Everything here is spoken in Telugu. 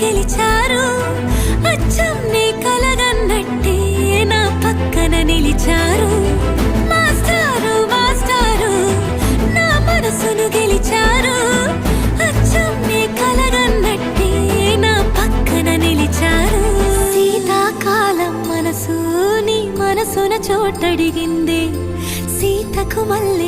గెలిచారు అచ్చం నీ కలగన్నట్టే నా పక్కన నిలిచారు మాస్టారు మాస్టారు నా మనసును గెలిచారు అచ్చం నీ కలగన్నట్టే నా పక్కన నిలిచారు శీతాకాలం మనసు నీ మనసున చోటడిగింది సీతకు మళ్ళీ